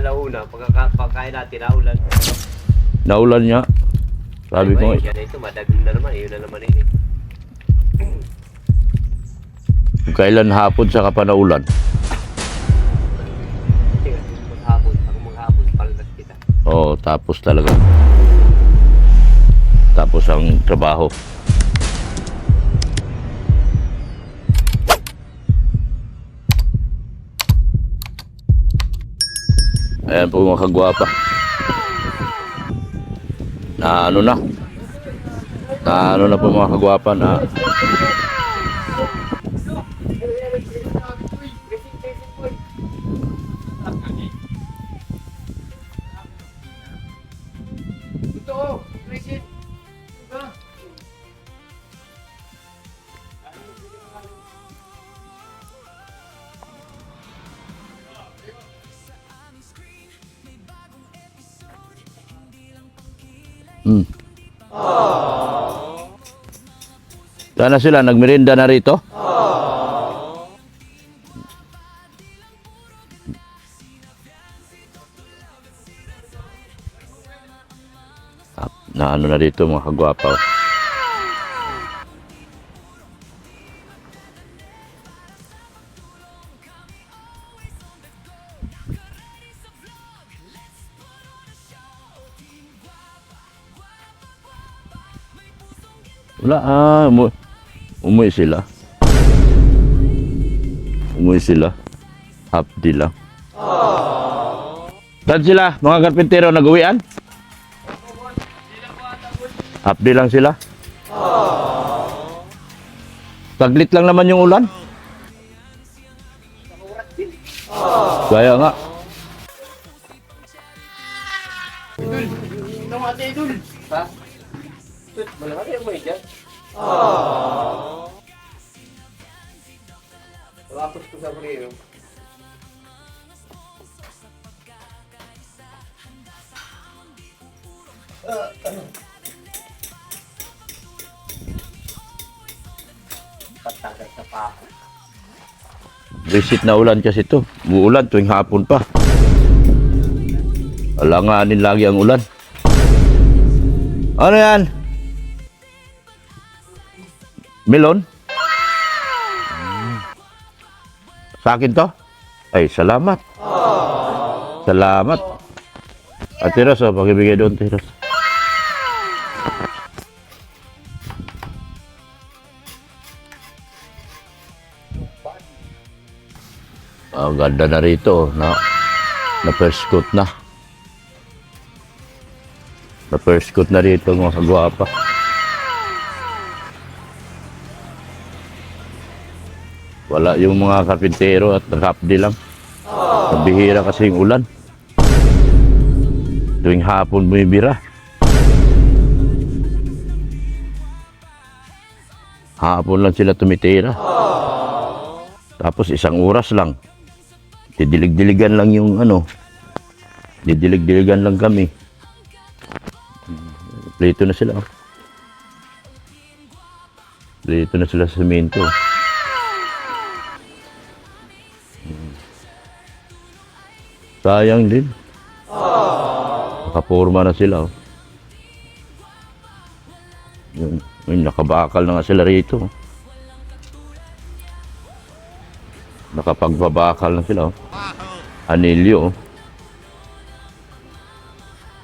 alauna, pagkakain natin, naulan. Naulan niya. Sabi ko, Yan ito, madaging na naman. Yun na naman eh. kailan hapon sa kapanaulan. Maghapon, palagas kita. Oo, tapos talaga. Tapos ang trabaho. Ayan po mga kagwapa. Na ano na po mga kagwapa na sana sila nagmerienda na rito. Na ano na dito mga kagwapa. Wala, umuwi sila. Umuwi sila. Half day lang. Saan sila? Mga karpintero nag-uwian? Half day lang sila? Saglit lang naman yung ulan. Kaya nga. Idul! Namate, Idul! Ha? Malaki ang may dyan. Tapos ko sa priyo. Patagal sa pako. Visit na ulan kasi ito. Uulan tuwing hapon pa. Alanganin lagi ang ulan. Ano yan? Melon? Sa akin to? Ay, salamat. Salamat. Ate Ros, pakibigay doon, Ate Ros. Ang ganda na rito, na first coat na. Na first coat na rito, mga kagwapa. Wala yung mga karpintero at half-day lang. Nabihira kasi yung ulan. Tuwing hapon bumibira. Hapon lang sila tumitira. Tapos isang oras lang. Didilig-diligan lang yung ano. Didilig-diligan lang kami. Plito na sila. Plito na sila sa semento. Sayang din. Nakaporma na sila. Yun, nakabakal na nga sila rito. Nakapagbabakal na sila. Anilyo.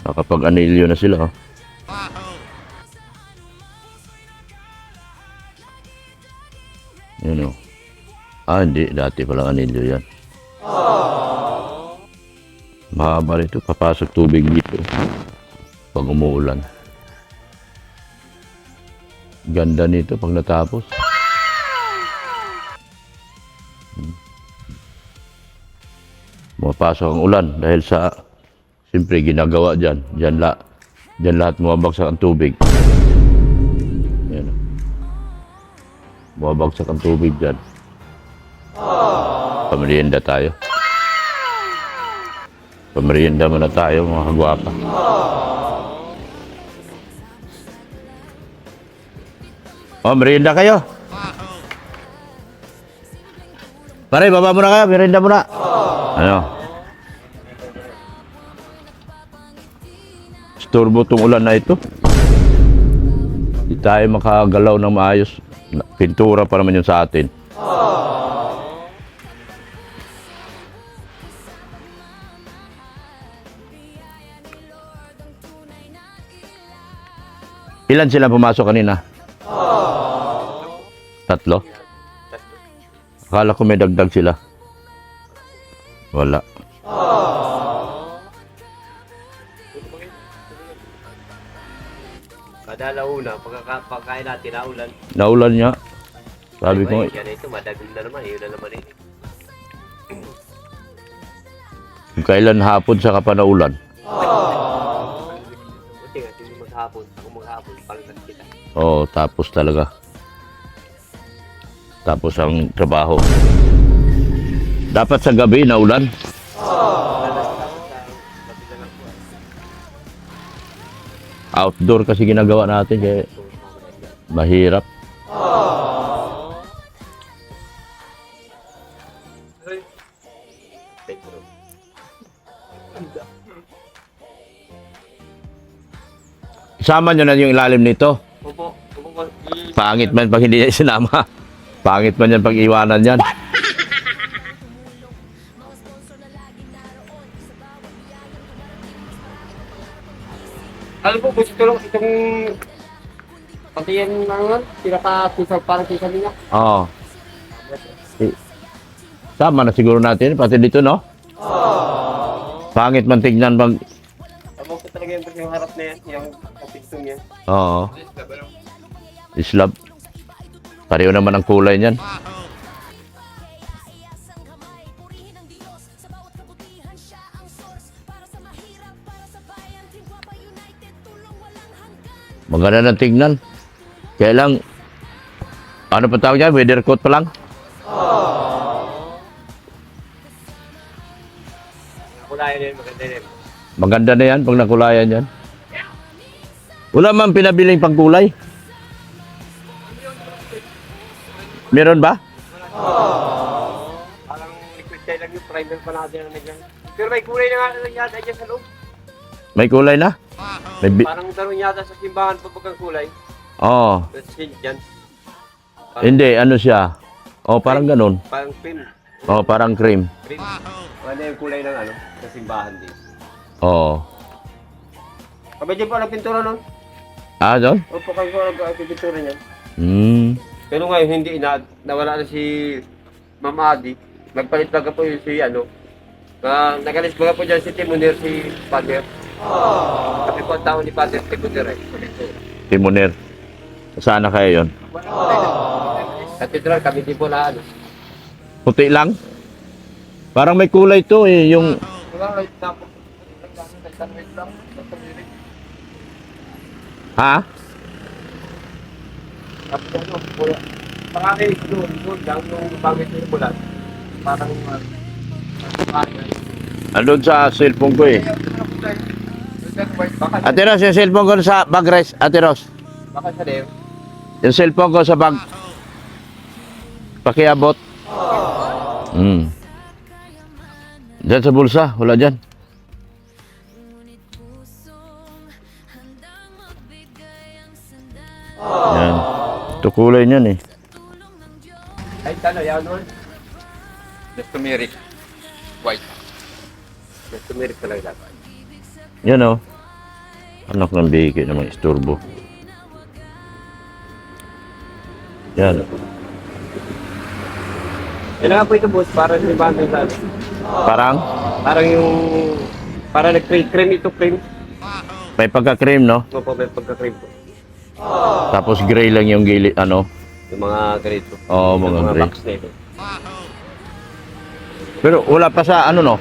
Nakapag-anilyo na sila. Yun o. Hindi. Dati palang anilyo yan. Mahaba rito, papasok tubig dito pag umuulan. Ganda nito pag natapos. Mapasok ang ulan dahil sa siyempre ginagawa dyan. Dyan lahat mababagsak ang tubig. Yan. Mababagsak ang tubig dyan. Pamerienda tayo. Pamerienda muna tayo mga kagwapa. Oh, merienda kayo. Pare, baba muna kayo. Merienda muna. Ano? Istorbo tong ulan na ito. Hindi tayo makagalaw ng maayos. Pintura pa naman yun sa atin. Ilan sila pumasok kanina? Tatlo? Akala ko may dagdag sila. Wala. Kada launa, pagkain natin, naulan. Naulan niya. Sabi ko, Yan ito, madagol na naman. Yun na naman eh. kung kailan hapon sa kapanaulan. Buti nga, hindi maghapon. Ako maghapon, pangkat kita. Oo, tapos talaga. Tapos ang trabaho. Dapat sa gabi naulan. Outdoor kasi ginagawa natin kaya mahirap. Isama nyo na yung ilalim nito. Opo. Pangit man pag hindi niya isinama. Pangit man yan pag iwanan yan. Alam po, gusto lang itong pati yan naman, pinaka-tisal, parang tisal niya. Oo. Sama na siguro natin, pati dito, no? Pangit man tignan pag... Tama ko talaga yung harap na yan, yung kapitong yan. Oo. Islab. Pareho naman ang kulay niyan. Maganda ng tignan. Kaya lang, ano pa tawag niya? Weather coat pa lang. Nakulayan yan, maganda yan. Maganda na yan pag nakulayan yan. Wala man pinabiling pangkulay. Meron ba? Parang liquid dye lang yung primer pa natin ang nagyan. Pero may kulay na nga lang yata dyan sa loob. May kulay na? Parang daron yata sa simbahan pa pagkang kulay. Oo. Kasi dyan. Hindi, ano siya? Oh, parang ganun. Parang cream. Oh, parang cream. Cream. Ano yung kulay ng ano? Sa simbahan din. Oo. Kapag dyan pa lang pintura nun. Ah, doon? Opo, kayo ko pintura niyan. Pero ngayon hindi nawala na si Ma'am Adi. Nagpalit baga po yung si ano. Nagalis baga po dyan si Timoner, si Father. Kasi po ang tao ni Father Timoner eh. Timoner. Sana kayo yun? Katedral, kami din po na ano. Puti lang? Parang may kulay to eh, yung... Wala, right na po. Ha? Tapos ano, marami doon lang yung bangit yung bulan. Parang Andun sa cellphone ko eh. Ate Ros, yung cellphone ko sa bag rest. Ate Ros, Baka sa Deo. yung cellphone ko sa bag. Pakiabot. Diyan sa bulsa, wala dyan. Yan. Ito kulay niyan eh. Ay, talo, yan nun. Just turmeric. White. Just turmeric talaga dapat. Yan oh. Anak ng biki ng mga isturbo. Yan. Kailangan po ito, boss, para sa ibang sa ano. Parang Parang yung... Para nag-cream ito, cream. may pagka-cream, no? Opo, may pagka-cream po. Tapos gray lang yung gilid, ano? Yung mga ganito. Oo, Yung mga gray. box na ito. Pero wala pa sa ano, no?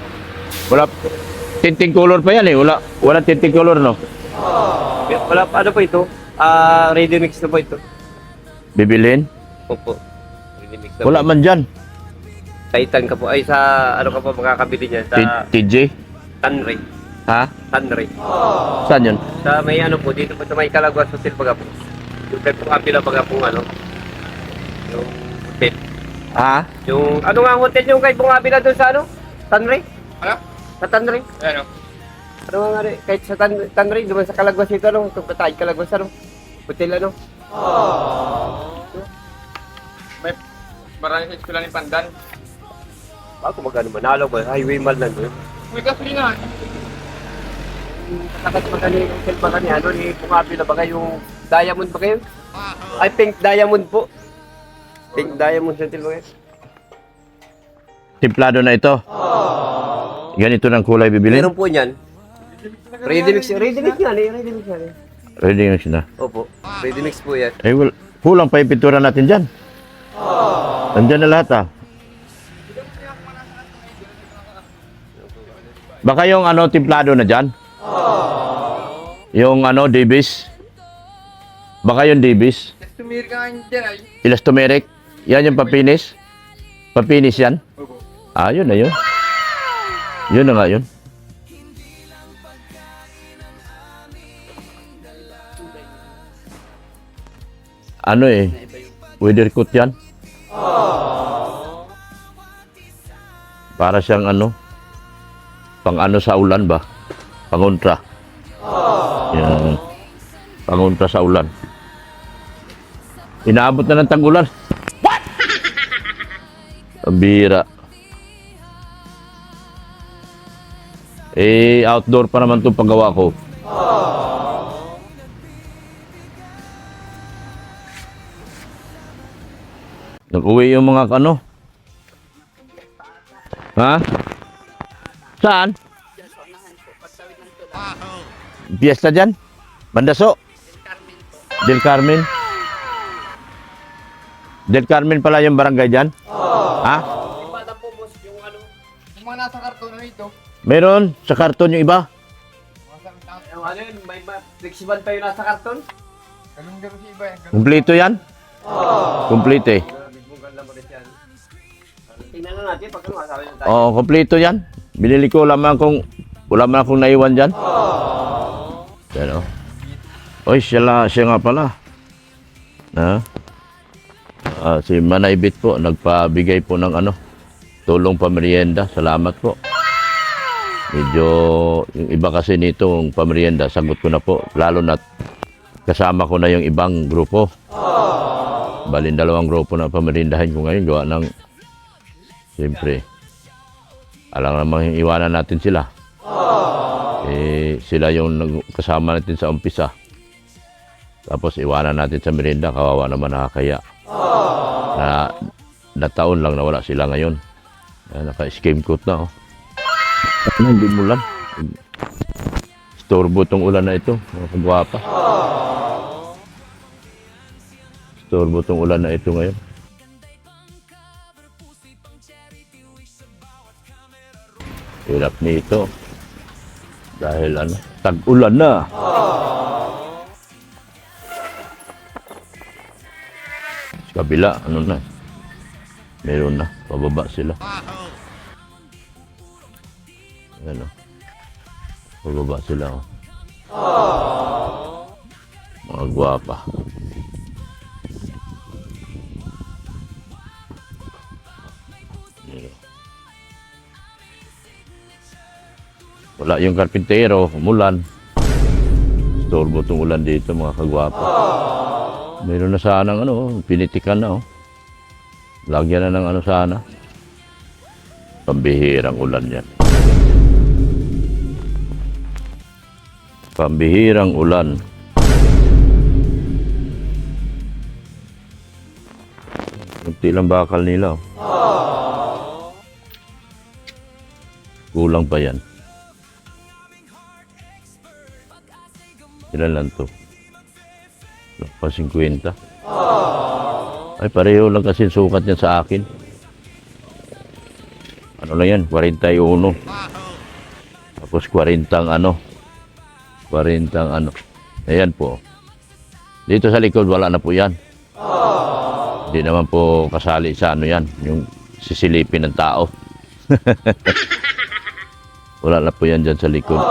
Wala, tinting color pa yan eh. Wala tinting color, no? Wala pa, ano po ito? Ready mix na po ito. Bibilin? Opo. Ready mix na Wala po. man dyan. Titan ka po. Ay, sa ano ka po makakabili niya? Sa TJ? Tanray. Ha? Tanray. Saan yun? Sa may ano po, dito po sa may Calagwas Hotel baga po. Yung pwede po kapila baga po ano. Yung hotel. Ha? Yung, ano nga ang hotel yung kay Bungabila doon sa ano? Tanray? Ano? Sa Tanray? Ano? Ano nga rin, kahit sa Tanray, naman sa Kalagwas ito, ano, itong patay Kalagwas, ano, hotel, ano. May maraming sa eskwela ni Pandan. Bago magano manalo ba, highway mal na doon. May gasolina. Katakas magano yung hotel ba kani, ano, ni Pumabi na ba yung Diamond ba kayo? Ay, Pink Diamond po. Pink Diamond hotel ba kayo? Timplado na ito. Ganito ng kulay bibilin? Meron po niyan. Ready mix yan, ready mix yan. Ready mix na. Opo, ready mix po yan. Eh, well, kulang pa yung pintura natin dyan. Nandyan na lahat ah. Baka yung ano, timplado na dyan? Yung ano, Davis? Baka yung Davis? Tumir ka nga dyan ay. Elastomeric? Yan yung papinis? Papinis yan? Opo. Ah, yun na yun. Yun na nga yun. Ano eh, weather coat yan. Para siyang ano, pang ano sa ulan ba? Pangontra. Yan. Pangontra sa ulan. Inaabot na ng tag-ulan. What? Ang bira. Eh, outdoor pa naman itong paggawa ko. Nag-uwi yung mga ano. Ha? Saan? Fiesta dyan? Bandaso? Del Carmen. Del Carmen pala yung barangay dyan? Ha? Yung mga nasa karton na ito. Meron sa karton yung iba? Ano yun, may flexible pa yun nasa karton? Ganun si iba eh. Kumplito yan? Kumplito eh. Tingnan na natin pag ano, masabi na tayo. Oo, kumplito yan. Binili ko lamang kung wala man akong naiwan dyan. Yan o. Oy, siya nga pala. Ha? Si Manaybit po, nagpabigay po ng ano, tulong pamerienda. Salamat po. Medyo, yung iba kasi nito, yung pamerienda, sagot ko na po. Lalo na kasama ko na yung ibang grupo. Balin 2 grupo na pamerindahin ko ngayon. Gawa ng, siyempre, alam naman yung iwanan natin sila. Eh, sila yung kasama natin sa umpisa. Tapos iwanan natin sa merienda, kawawa naman nakakaya. Na taon lang nawala sila ngayon. Naka-scheme coat na oh. Ano, hindi mo lang. Storbo tong ulan na ito, mga kagwapa. Storbo tong ulan na ito ngayon. Hirap nito. Dahil ano, tag-ulan na. Sa kabila, ano na. Meron na, pababa sila. Ano. Pababa sila oh. Mga gwapa. Wala yung karpintero, umulan. Storbo itong ulan dito mga kagwapa. Mayroon na sanang ano, pinitikan na oh. Lagyan na ng ano sana. Pambihirang ulan yan. Pambihirang ulan. Kunti lang bakal nila oh. Kulang pa yan. Ilan lang to? Pa 50. Ay, pareho lang kasi sukat niya sa akin. Ano lang yan? 41. Tapos 40 ang ano. 40 ang ano. Ayan po. Dito sa likod, wala na po yan. Hindi naman po kasali sa ano yan. Yung sisilipin ng tao. Wala na po yan dyan sa likod.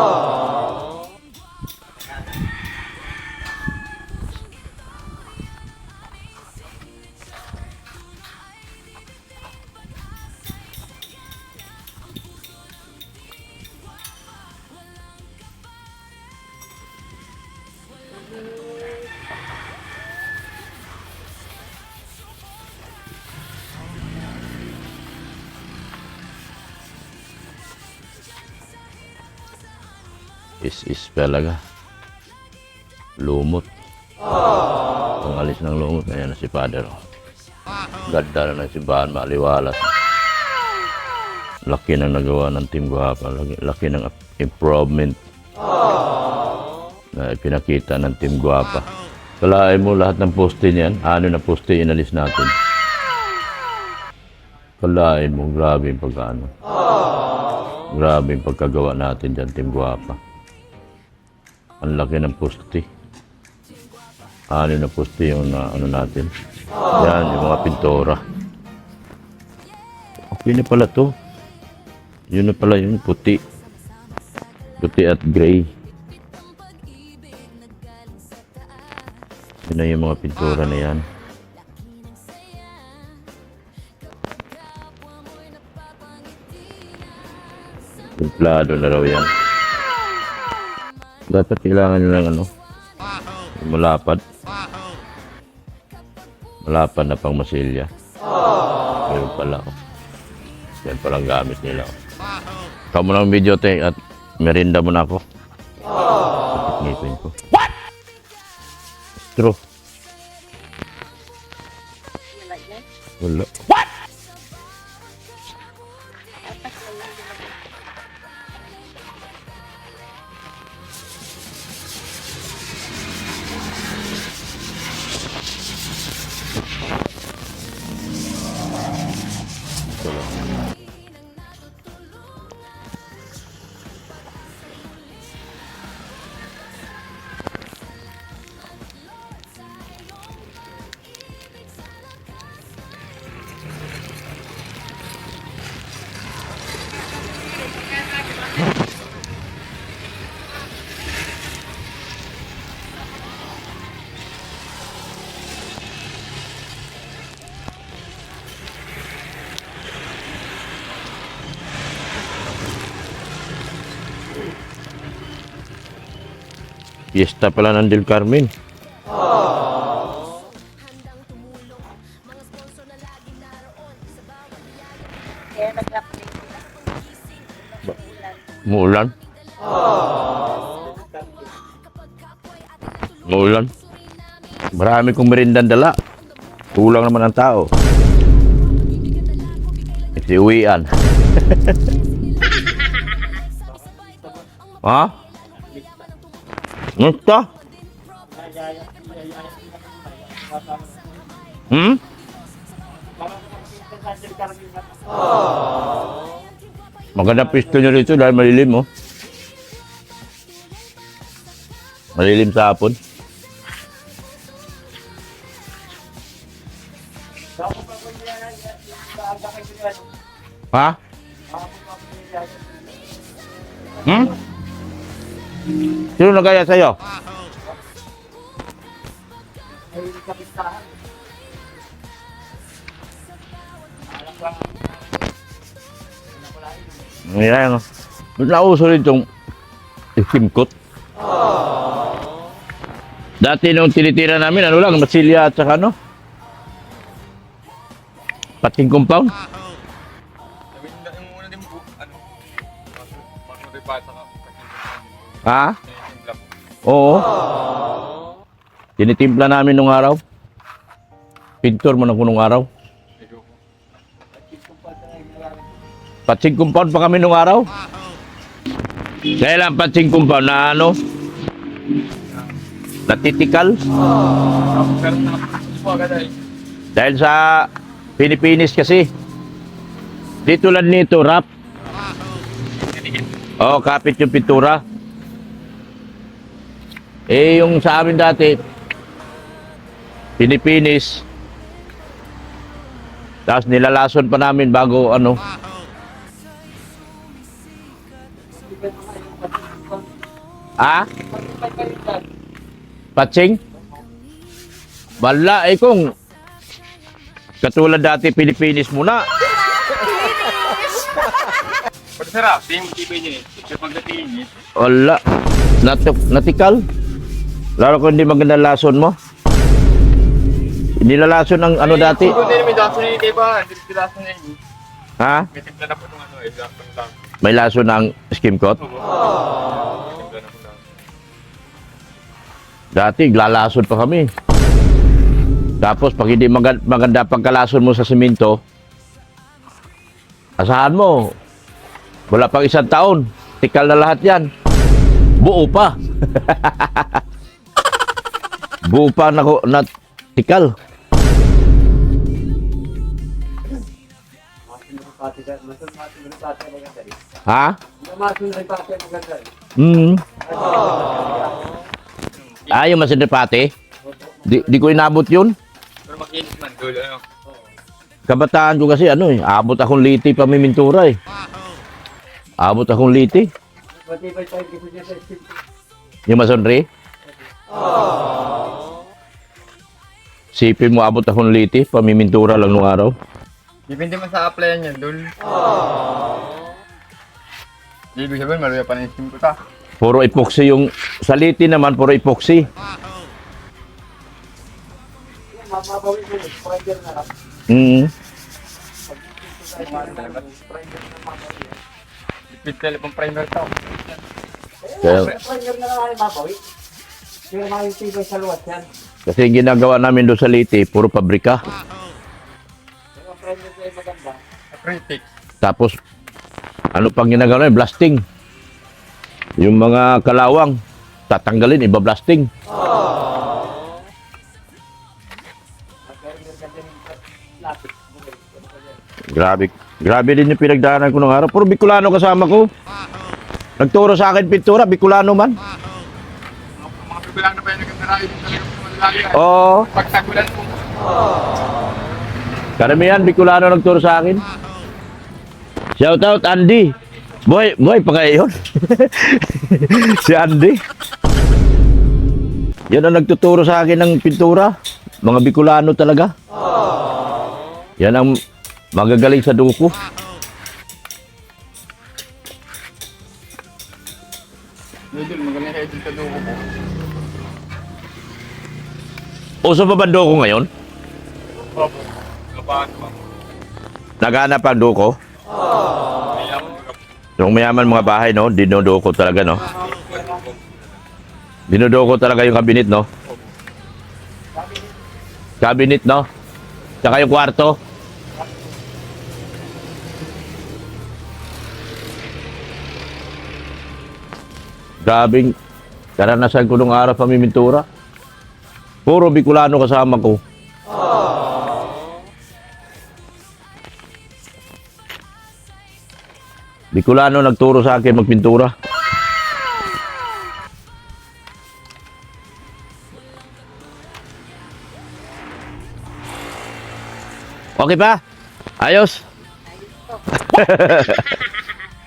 Is talaga. Lumot. Pangalis ng lumot. Ayan na si Father. Ganda na ng simbahan, maliwalas. Laki ng nagawa ng Team Guapa. Laki ng improvement na pinakita ng Team Guapa. Kalahin mo lahat ng poste niyan. Ano na poste inalis natin. Kalahin mo, grabe yung pagkano. Grabe yung pagkagawa natin dyan, Team Guapa. Ang laki ng poste. Ano na poste yung ano natin. Yan, yung mga pintora. Okay na pala to. Yun na pala yun, puti. Puti at gray. Yun na yung mga pintura na yan. Templado na raw yan. Dapat kailangan nyo ng ano, malapad. Malapad na pang masilya. Ngayon pala. Yan palang gamit nila. Ikaw mo ng video, te, at merinda mo na ako. Ngipin ko. What? True. Wala. What? Fiesta pala ng Del Carmen. Kaya nag-update sila. Muulan. Muulan. Marami kong merindang dala. Kulang naman ang tao. Isiuwian. Ha? Gusto? Hmm? Maganda pisto nyo rito dahil malilim, oh. Malilim sa hapon. Ha? Hmm? Sino nagaya sa'yo? Ayan, oh. Nauso rin itong iskimkot. Dati nung tinitira namin, ano lang, masilya at saka ano? Pating compound. Yung una din po, ano, masuri pa sa Ha? Oo. Tinitimpla namin nung araw. Pintor mo na ko nung araw. Patsing compound pa kami nung araw. Kaya lang patsing compound na ano? Natitikal. pero nakapagpapos po agad ay. Dahil sa Pinipinis kasi. Dito lang nito, rap. Oo, kapit yung pintura. Eh, yung sa amin dati, Pinipinis. Tapos nilalason pa namin bago ano. Ah? Patsing? Wala eh kung katulad dati Pilipinis muna. Pero sarap, tingin mo tibay niya eh. Kasi pagdating niya, Wala. Natikal. Lalo kung hindi maganda lason mo. Nilalason ng ano dati. kung hindi namin daso na yun, diba? Hindi rin daso na yun. Ha? May timpla na po nung ano eh, daso lang. May lason ng skim coat. Timpla na po. Dati, lalasod pa kami. Tapos, pag hindi maganda pagkalason mo sa simento, asahan mo, wala pang 1 taon, tikal na lahat yan. Buo pa. Buo pa na tikal. Ha? Yung masinipate? Di ko inabot yun. Pero makinis man, dul, ano. Kabataan ko kasi abot akong liti pamimintura eh. Abot akong liti. Yung masonri? Sipin mo abot akong liti, pamimintura lang nung araw. Depende man sa applyan yan, dul. Ibig sabihin, maluya pa na yung sim ko ta. Puro epoxy yung, sa liti naman, puro epoxy. Dipit tele pang primer tao. Kaya, kasi yung ginagawa namin doon sa liti, puro pabrika. Critic. Tapos, ano pang ginagawa namin? Blasting. Yung mga kalawang, tatanggalin, iba blasting. Grabe din yung pinagdaanan ko ng araw. Puro Bicolano kasama ko. Nagturo sa akin pintura, Bicolano man. Mga pigulang na pa yung nagkakarayo din talaga sa malalaki. Oo. Pagtagulan mo. Karamihan, Bicolano nagturo sa akin. Shout out, Andy. Boy, pa kayo yun. Si Andy. Yan ang nagtuturo sa akin ng pintura. Mga Bicolano talaga. Yan ang magagaling sa duko. Dul, magaling kayo din sa duko ko. Uso pa ba ang duko ngayon? Opo. Kapaan mo. Naghanap ang duko? Mayaman mo. Yung mayaman mga bahay, no? Dinodoko talaga, no? Dinodoko talaga yung cabinet, no? Cabinet, no? Tsaka yung kwarto. Grabing karanasan ko nung araw pamimintura. Puro Bicolano kasama ko. Bicolano nagturo sa akin magpintura. Okay pa? Ayos?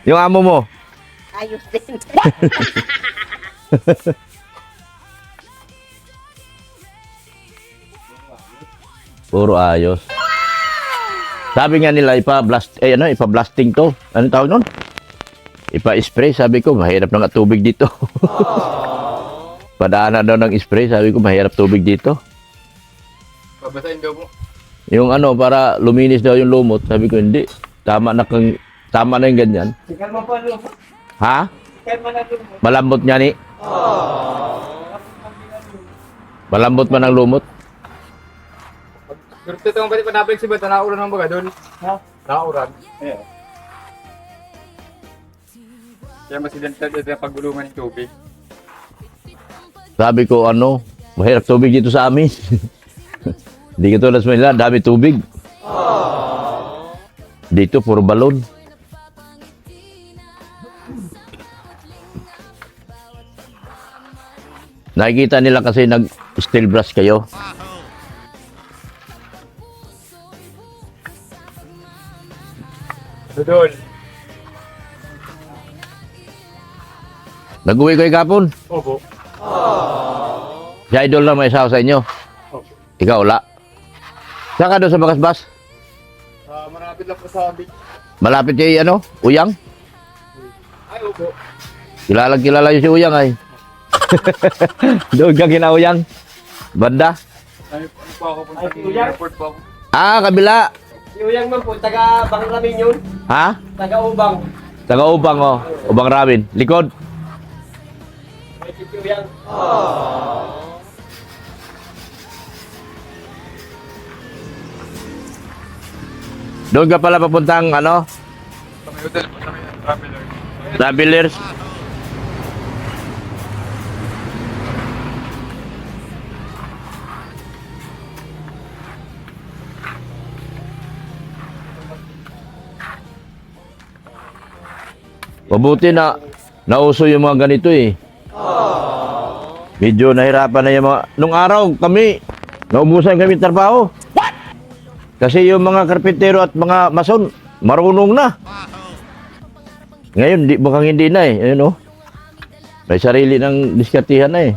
Yung amo mo? Ayos din. Puro ayos. Sabi nga nila ipa-blasting to. Ano tawag nun? Ipa-spray. Sabi ko, mahirap na nga tubig dito. Padaanan daw ng spray. Sabi ko, mahirap tubig dito. Babasahin daw po. Yung para luminis daw yung lumot. Sabi ko, hindi. Tama na yung ganyan. Ha? Malambot nga ni? Malambot man ang lumot? Pero ito ang pati panapin si Bata, nauran ng baga doon. Ha? Nauran. Ayan. Kaya masidental ito yung paggulungan ng tubig. Sabi ko, mahirap tubig dito sa amin. Hindi ka tulad sa Manila, dami tubig. Dito, puro balon. Nakikita nila kasi nag-steel brush kayo. Doon. Nag-uwi kayo kapon. Opo. Si Idol na may asawa sa inyo. Opo. Ikaw, wala. Saan ka doon sa Bakasbas? Marapit lang po sa amin. Malapit kay Uyang? Ay, opo. Kilala yun si Uyang ay. Doon ka kina Uyang? Banda? Ano po ako punta ng airport po ako. Kabila. Si Uyang man po, taga Bangramin yun. Ha? Taga Ubang. Taga-ubang, oh. Ubang Ramin. Likod. May si Uyang. Doon ka pala papuntang ano? Sa may hotel po, sa may traveler. Travelers. Mabuti na nauso yung mga ganito eh. Medyo nahirapan na yung mga... Nung araw kami, naubusan kami trabaho. Kasi yung mga karpintero at mga mason, marunong na. Ngayon, mukhang hindi na eh. Ayun oh. May sarili ng diskartihan na eh.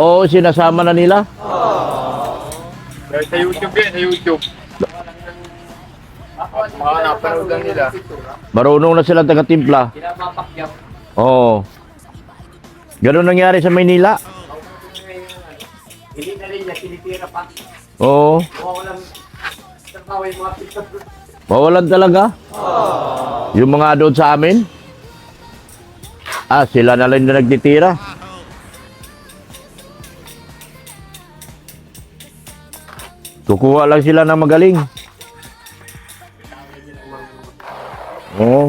Oo, sinasama na nila. Dahil sa YouTube yan, sa YouTube. Mga napanood lang nila. Marunong na sila taga-timpla. Oo. Ganun nangyari sa Maynila. Hindi na rin niya, tinitira pa. Oo. Walang trabaho yung mga picture. Mawalan talaga. Yung mga doon sa amin. Sila na lang na nagtitira. Kukuha lang sila ng magaling. Oo.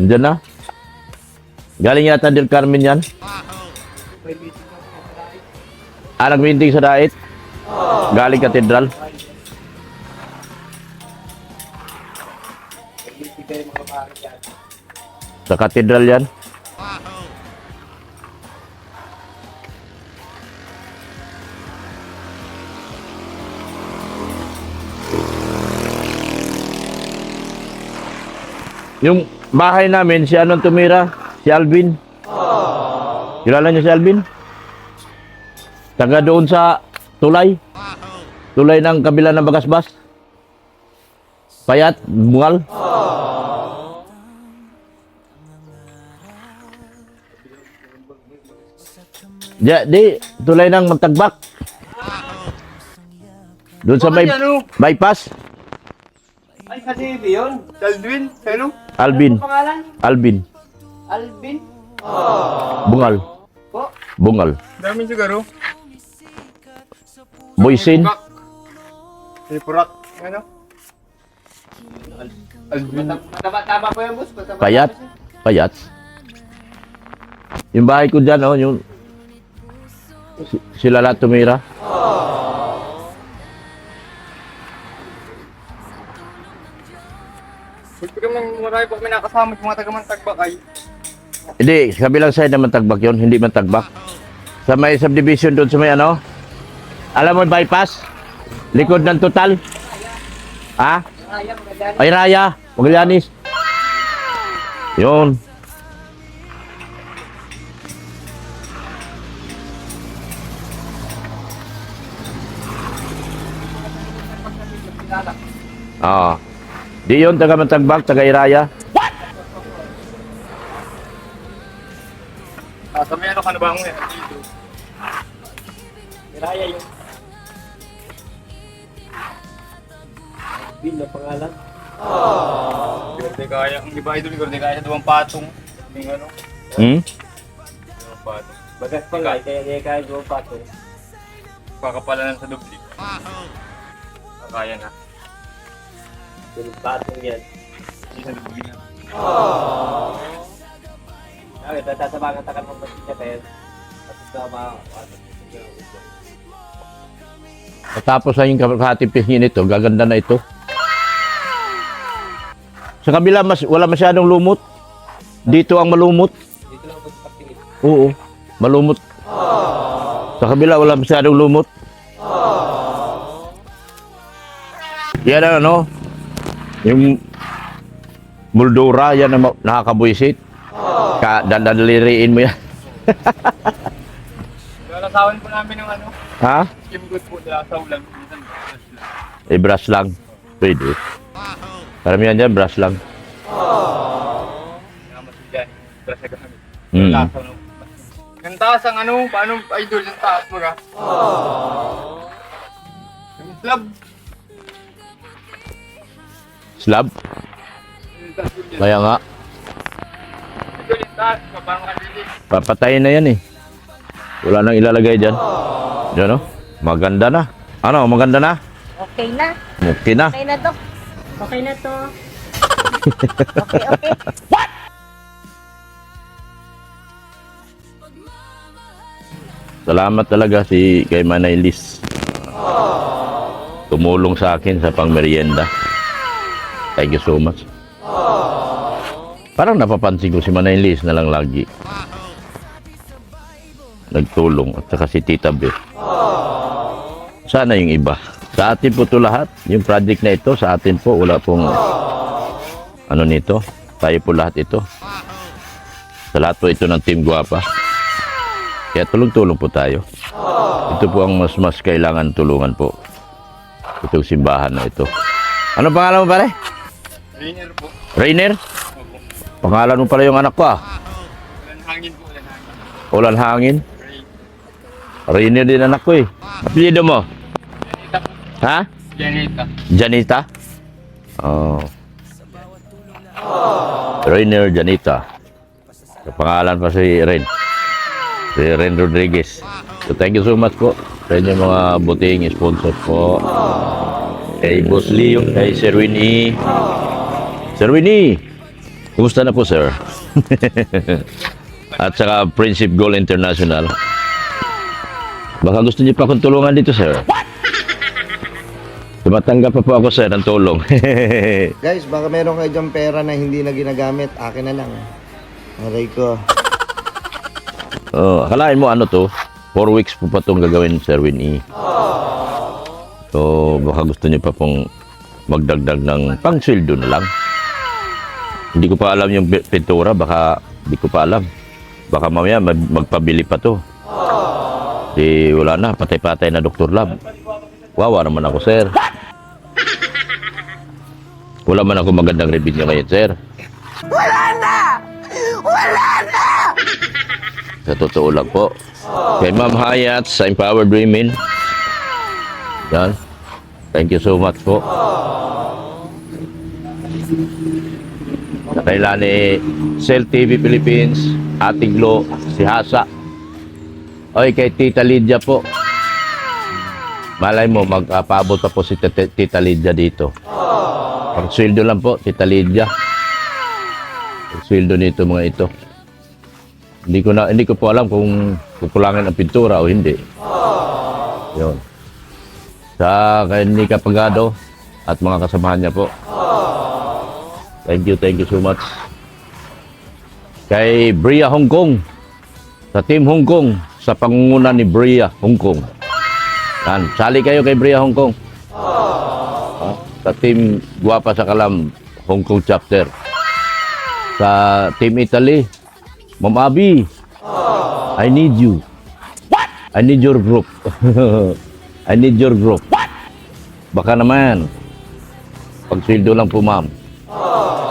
Andiyan na. Galing yata Del Carmen yan. Nag-meeting sa Dait. Galing Katedral. Sa Katedral yan. Yung bahay namin, si anong tumira? Si Alvin. Kilala niyo si Alvin? Taga doon sa Tulay. Tulay ng kabila ng Bagasbas. Payat, bungal. Di, tulay ng Magtagbak. Doon sa may bypass. Ay, kasi yun. Aldwin, ano? Alvin. Ano pangalan? Alvin. Alvin? Bungal. Po? Bungal. Dami siguro. Boysin. Sipurak. Ano? Aldwin. Tama po yung boss. Payat. Payat. Yung bahay ko dyan, oh, yung sila lahat tumira. Gusto kami marami po kami nakasama sa mga taga-Mantagbakay. Hindi, sa kabilang side naman tagbak yun, hindi man tagbak. Sa may subdivision doon sa may ano, alam mo yung bypass? Likod ng Total? Ha? Ay, Raya, Magallanes. Yun. Di yun, taga Mantagbak, taga Iraya. Sa may ano ka na ba mo yan? Dito. Miraya yun. Bin na pangalan. Hindi kaya. Ang iba idol ko, hindi kaya sa duwang patong. Yung ano? Duwang patong. Bagas pa nga, kaya kaya doon pa ito. Pakapalanan sa dubli. Kaya na. Doon patong yan. Hindi sa dubli na. Okay, tatasabangan takan mo ba siya kaya tapos na Tapos na yung kalahating pisngi nito, gaganda na ito. Sa kabila, wala masyadong lumot. Dito ang malumot. dito lang po sa pagtingin. Oo, malumot. Sa kabila, wala masyadong lumot. Yan ang ano, yung Moldura, yan ang nakakabuisit. Dadaliriin mo yan. Lalasawan po namin ng ano, Ha? skim good po, lalasaw lang. Minsan, Brush lang. Pwede. Karamihan dyan, brush lang. naman si Johnny, para sa gamit. Mm. Lalasaw no. Yung taas ang ano, paano idol yung taas mo ka? Yung slab. Slab? Yung taas yun yan. Kaya nga. Idol yung taas, parang ano Papatayin na yan eh. Wala nang ilalagay dyan. Diyan, no? Maganda na. Ano, maganda na? Okay na. Okay na. Okay na, Dok. Okay na to. Okay, okay. Salamat talaga si kay Manay Liz. Tumulong sa akin sa pangmerienda. Thank you so much. Parang napapansin ko si Manay Liz na lang lagi nagtulong at saka si Tita Beth. Sana yung iba. Sa atin po ito lahat. Yung project na ito, sa atin po. Wala pong ano nito. Tayo po lahat ito. Sa lahat po ito ng Team Guapa. Kaya tulong-tulong po tayo. Ito po ang mas kailangan tulungan po. Itong simbahan na ito. Ano pangalan mo pare? Rainer po. Rainer? Opo. Pangalan mo pala yung anak ko ah. Ulan hangin po, ulan hangin. Ulan hangin. Rain. Rainer din anak ko eh. Apelyido mo? Janita po. Ha? Janita. Janita? Oh. Rainer Janita. Sa pangalan pa si Ren. Si Ren Rodriguez. So thank you so much po sa inyong mga buting sponsor po. Kay Boss Leo, kay Sir Winnie. Sir Winnie, kumusta na po sir? At saka Friendship Goal International. Baka gusto niyo pa akong tulungan dito sir. Tumatanggap pa po ako sir ng tulong. Guys, baka meron kayo dyan pera na hindi na ginagamit. Akin na lang. Aray ko. Oh, akalain mo ano to? 4 weeks po pa itong gagawin, Sir Winnie. So, baka gusto niyo pa pong magdagdag ng pang-sweldo na lang. Hindi ko pa alam yung pintura, baka hindi ko pa alam. Baka mamaya magpabili pa to. Di wala na, patay-patay na Dr. Lab. Wawa naman ako, sir. Wala man ako magandang revenue ngayon, sir. Wala na! Sa totoo lang po. Kay Ma'am Hayat sa Empowered Women. Yan. Thank you so much po. Sa kaila ni Cell TV Philippines, Ate Glo, si Hasa. Oy, kay Tita Lydia po. Malay mo, magpabot pa po si Tita Lydia dito. Pag-sweldo lang po, Tita Lydia. Pag-sweldo nito mga ito. Hindi ko po alam kung kukulangin ang pintura o hindi. Yun. Sa kay Nika Pagado at mga kasamahan niya po. Thank you so much. Kay Bria Hong Kong. Sa Team Hong Kong, sa pangunguna ni Bria Hong Kong. Yan, sali kayo kay Bria Hong Kong. Sa Team Guapa sa Kalam, Hong Kong chapter. Sa Team Italy, Ma'am Abby, I need you. What? I need your group. I need your group. What? Baka naman. Pag-sweldo lang po, ma'am.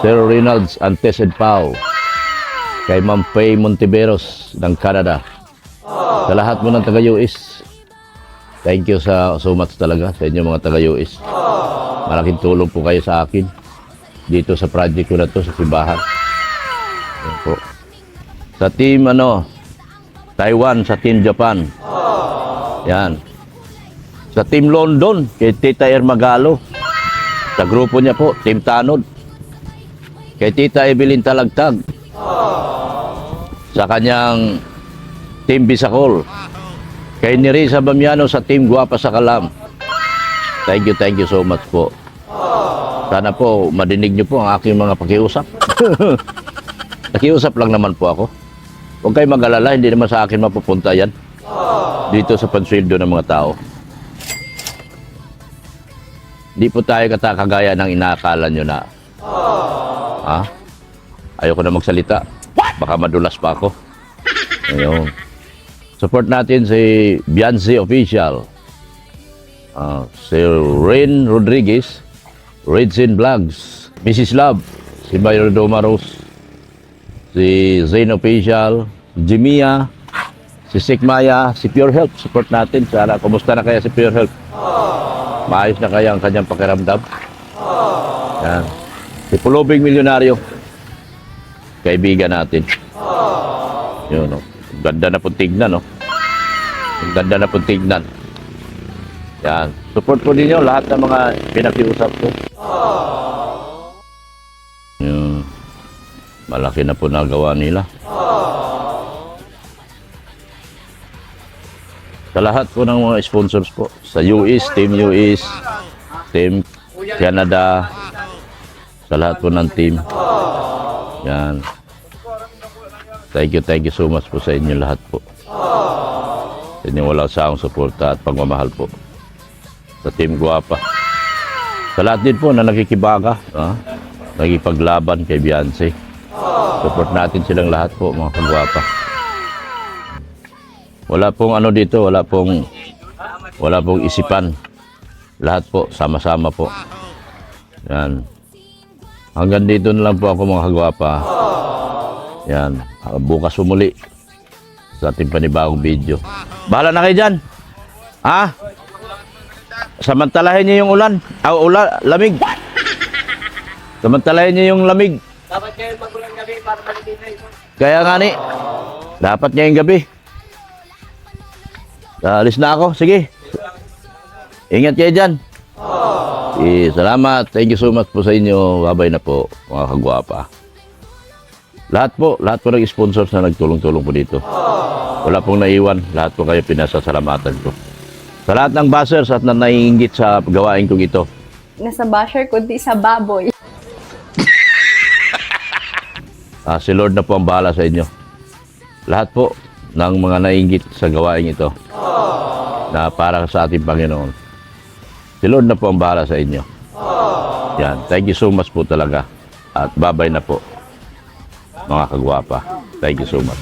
Sir Reynolds Antesed Pau. Kay Ma'am Faye Montiveros ng Canada. Sa lahat mo ng taga-US. Thank you so much talaga sa inyo mga taga-US. Malaking tulong po kayo sa akin. Dito sa project ko na to sa simbahan. Yan po. Sa team Taiwan, sa team Japan. Yan. Sa team London, kay Tita Ermagalo. Sa grupo niya po, Team Tanod. Kay Tita Evelyn Talagtag. Sa kanyang Team Bisacol. Kay Nerissa Bamiano sa Team Guapa sa Kalam. Thank you so much po. Sana po madinig niyo po ang aking mga pakiusap. Nakiusap lang naman po ako. Huwag kayo mag-alala, hindi naman sa akin mapupunta yan. Dito sa pansweldo ng mga tao. Hindi po tayo kagaya ng inaakala nyo na. Ayoko na magsalita. Baka madulas pa ako. Ayun. Support natin si Beyonce Official. Si Rain Rodriguez. Redzin Vlogs. Mrs. Love. Si Mayor Doma Rose. Si Zane Official, si Jimia, si Sigmaya, si Pure Health. Support natin. Sana, kumusta na kaya si Pure Health? Maayos na kaya ang kanyang pakiramdam? Yan. Si Pulubing Milyonaryo. Kaibigan natin. Yun, no? Ganda na po tignan, no? Ang ganda na po tignan. Yan. Support po ninyo lahat ng mga pinakiusap ko. Yung malaki na po nagawa nila. Sa lahat po ng mga sponsors po. Sa US, Team US, Team Canada, sa lahat po ng team. Yan. Thank you so much po sa inyo lahat po. Sa inyo walang saong suporta at pagmamahal po. Sa Team Guapa. Sa lahat din po na nakikibaga, nakikipaglaban kay Beyonce. Support natin silang lahat po, mga kagwapa. Wala pong ano dito, wala pong isipan. Lahat po, sama-sama po. Yan. Hanggang dito na lang po ako, mga kagwapa. Yan. Bukas umuli sa ating panibagong video. Bahala na kayo dyan. Ha? Samantalahin niyo yung ulan. Lamig. Samantalahin niyo yung lamig. Dapat kayo magulang gabi para malitinay. Kaya nga ni. Dapat ngayong gabi. Alis na ako. Sige. Ingat kayo dyan. Salamat. Thank you so much po sa inyo. Babay na po, mga kagwapa. Lahat po ng sponsors na nagtulong-tulong po dito. Wala pong naiwan. Lahat po kayo pinasasalamatan ko. Sa lahat ng bashers at na naiinggit sa gawain kong ito. Nasa basher, kundi sa baboy. Si Lord na po ang bahala sa inyo. Lahat po ng mga naiinggit sa gawain ito na para sa ating Panginoon. Si Lord na po ang bahala sa inyo. Yan. Thank you so much po talaga. At babay na po, mga kagwapa. Thank you so much.